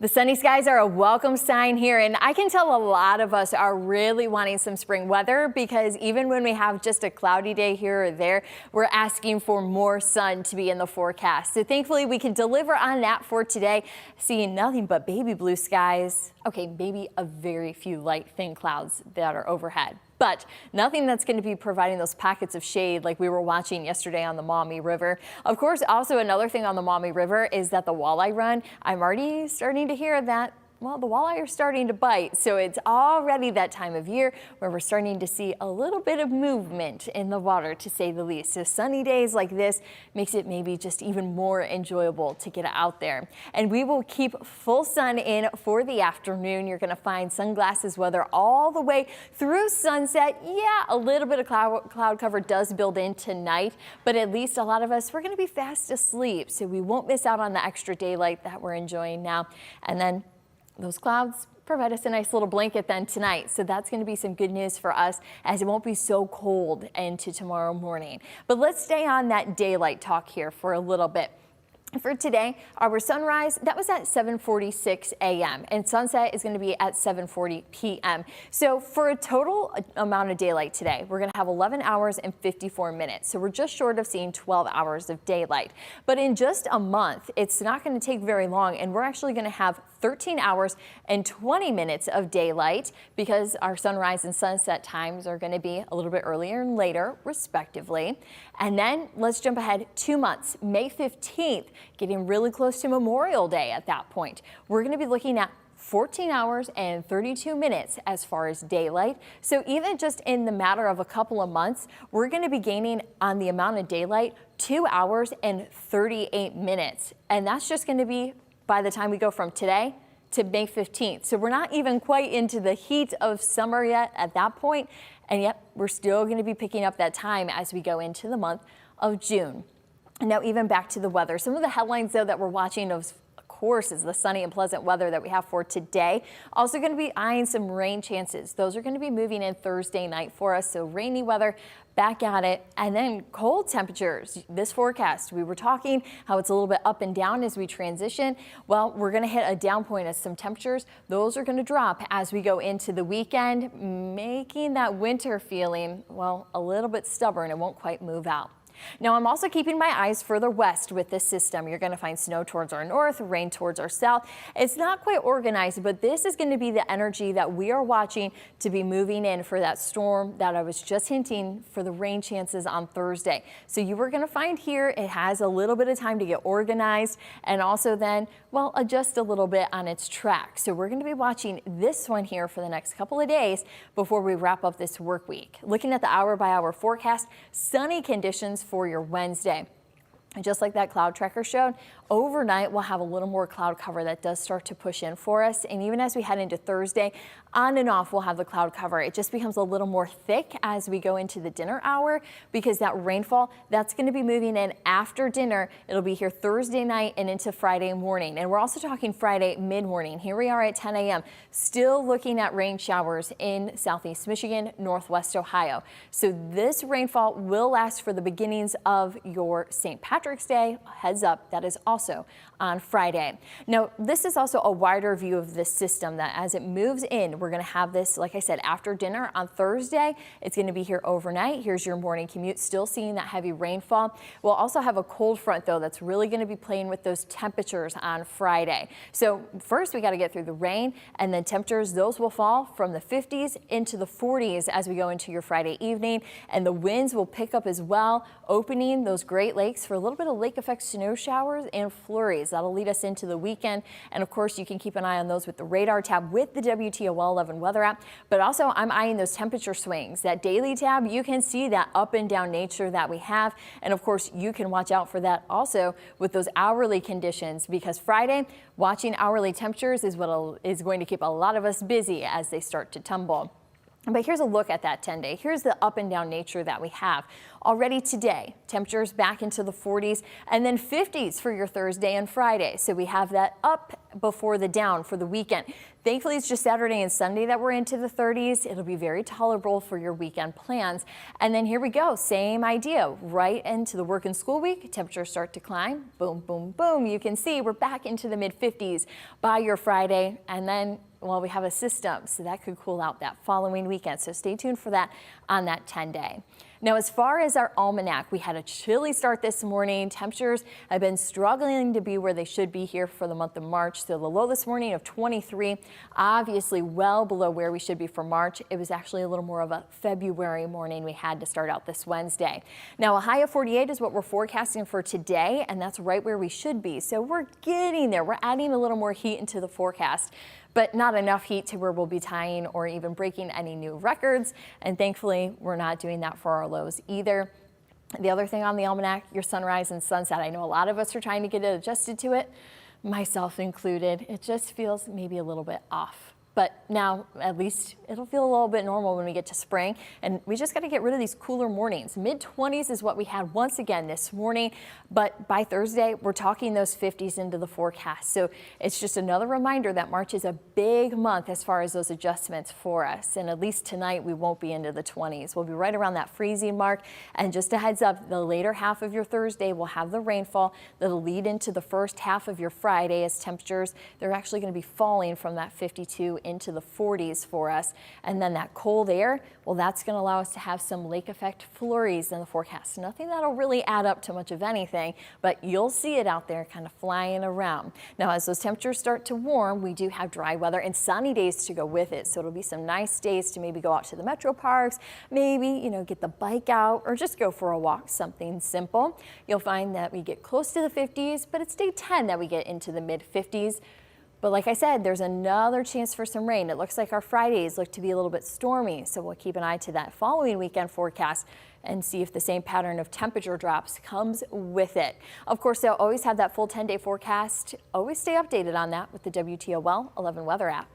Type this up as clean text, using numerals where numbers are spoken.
The sunny skies are a welcome sign here, and I can tell a lot of us are really wanting some spring weather because even when we have just a cloudy day here or there, we're asking for more sun to be in the forecast. So thankfully we can deliver on that for today, seeing nothing but baby blue skies. Okay, maybe a very few light thin clouds that are overhead, but nothing that's going to be providing those pockets of shade like we were watching yesterday on the Maumee River. Of course, also another thing on the Maumee River is that the walleye run, I'm already starting to hear that, well, the walleye are starting to bite. So it's already that time of year where we're starting to see a little bit of movement in the water, to say the least. So sunny days like this makes it maybe just even more enjoyable to get out there. And we will keep full sun in for the afternoon. You're going to find sunglasses weather all the way through sunset. Yeah, a little bit of cloud cover does build in tonight, but at least a lot of us, we're going to be fast asleep. So we won't miss out on the extra daylight that we're enjoying now. And then those clouds provide us a nice little blanket then tonight. So that's going to be some good news for us, as it won't be so cold into tomorrow morning. But let's stay on that daylight talk here for a little bit. For today, our sunrise, that was at 7:46 a.m. and sunset is going to be at 7:40 p.m. So for a total amount of daylight today, we're going to have 11 hours and 54 minutes. So we're just short of seeing 12 hours of daylight. But in just a month, it's not going to take very long, and we're actually going to have 13 hours and 20 minutes of daylight because our sunrise and sunset times are going to be a little bit earlier and later, respectively. And then let's jump ahead 2 months, May 15th. Getting really close to Memorial Day at that point. We're going to be looking at 14 hours and 32 minutes as far as daylight. So even just in the matter of a couple of months, we're going to be gaining on the amount of daylight 2 hours and 38 minutes. And that's just going to be by the time we go from today to May 15th. So we're not even quite into the heat of summer yet at that point. And yet we're still going to be picking up that time as we go into the month of June. Now, even back to the weather, some of the headlines, though, that we're watching, of course, is the sunny and pleasant weather that we have for today. Also going to be eyeing some rain chances. Those are going to be moving in Thursday night for us. So rainy weather, back at it. And then cold temperatures. This forecast, we were talking how it's a little bit up and down as we transition. Well, we're going to hit a down point as some temperatures. Those are going to drop as we go into the weekend, making that winter feeling, well, a little bit stubborn. It won't quite move out. Now, I'm also keeping my eyes further west with this system. You're going to find snow towards our north, rain towards our south. It's not quite organized, but this is going to be the energy that we are watching to be moving in for that storm that I was just hinting for the rain chances on Thursday. So you were going to find here it has a little bit of time to get organized and also then, well, adjust a little bit on its track. So we're going to be watching this one here for the next couple of days before we wrap up this work week. Looking at the hour-by-hour forecast, sunny conditions for your Wednesday. And just like that cloud tracker showed, overnight we'll have a little more cloud cover that does start to push in for us. And even as we head into Thursday, on and off we'll have the cloud cover. It just becomes a little more thick as we go into the dinner hour because that rainfall, that's going to be moving in after dinner. It'll be here Thursday night and into Friday morning. And we're also talking Friday mid-morning. Here we are at 10 a.m. still looking at rain showers in southeast Michigan, northwest Ohio. So this rainfall will last for the beginnings of your St. Patrick's Day. Heads up, that is also on Friday. Now, this is also a wider view of this system that as it moves in, we're going to have this, like I said, after dinner on Thursday. It's going to be here overnight. Here's your morning commute, still seeing that heavy rainfall. We'll also have a cold front, though, that's really going to be playing with those temperatures on Friday. So first, we got to get through the rain, and then temperatures, those will fall from the 50s into the 40s as we go into your Friday evening, and the winds will pick up as well, opening those Great Lakes for a little bit of lake effect snow showers and flurries. That'll lead us into the weekend. And of course, you can keep an eye on those with the radar tab with the WTOL 11 weather app. But also, I'm eyeing those temperature swings. That daily tab, you can see that up and down nature that we have. And of course, you can watch out for that also with those hourly conditions, because Friday, watching hourly temperatures is what is going to keep a lot of us busy as they start to tumble. But here's a look at that 10-day. Here's the up and down nature that we have. Already today, temperatures back into the 40s and then 50s for your Thursday and Friday. So we have that up before the down for the weekend. Thankfully, it's just Saturday and Sunday that we're into the 30s. It'll be very tolerable for your weekend plans. And then here we go. Same idea right into the work and school week. Temperatures start to climb. Boom, boom, boom. You can see we're back into the mid 50s by your Friday. And then, well, we have a system, so that could cool out that following weekend. So stay tuned for that on that 10-day. Now, as far as our almanac, we had a chilly start this morning. Temperatures have been struggling to be where they should be here for the month of March. So the low this morning of 23, obviously well below where we should be for March. It was actually a little more of a February morning we had to start out this Wednesday. Now, a high of 48 is what we're forecasting for today, and that's right where we should be. So we're getting there. We're adding a little more heat into the forecast, but not enough heat to where we'll be tying or even breaking any new records. And thankfully, we're not doing that for our lows either. The other thing on the almanac, your sunrise and sunset. I know a lot of us are trying to get it adjusted to it, myself included. It just feels maybe a little bit off. But now, at least, it'll feel a little bit normal when we get to spring. And we just got to get rid of these cooler mornings. Mid-20s is what we had once again this morning. But by Thursday, we're talking those 50s into the forecast. So it's just another reminder that March is a big month as far as those adjustments for us. And at least tonight, we won't be into the 20s. We'll be right around that freezing mark. And just a heads up, the later half of your Thursday will have the rainfall that'll lead into the first half of your Friday as temperatures, they're actually going to be falling from that 52 into the 40s for us. And then that cold air, well, that's going to allow us to have some lake effect flurries in the forecast. Nothing that'll really add up to much of anything, but you'll see it out there kind of flying around. Now, as those temperatures start to warm, we do have dry weather and sunny days to go with it. So it'll be some nice days to maybe go out to the metro parks, maybe, get the bike out or just go for a walk, something simple. You'll find that we get close to the 50s, but it's day 10 that we get into the mid 50s. But like I said, there's another chance for some rain. It looks like our Fridays look to be a little bit stormy, so we'll keep an eye to that following weekend forecast and see if the same pattern of temperature drops comes with it. Of course, they'll always have that full 10-day forecast. Always stay updated on that with the WTOL 11 weather app.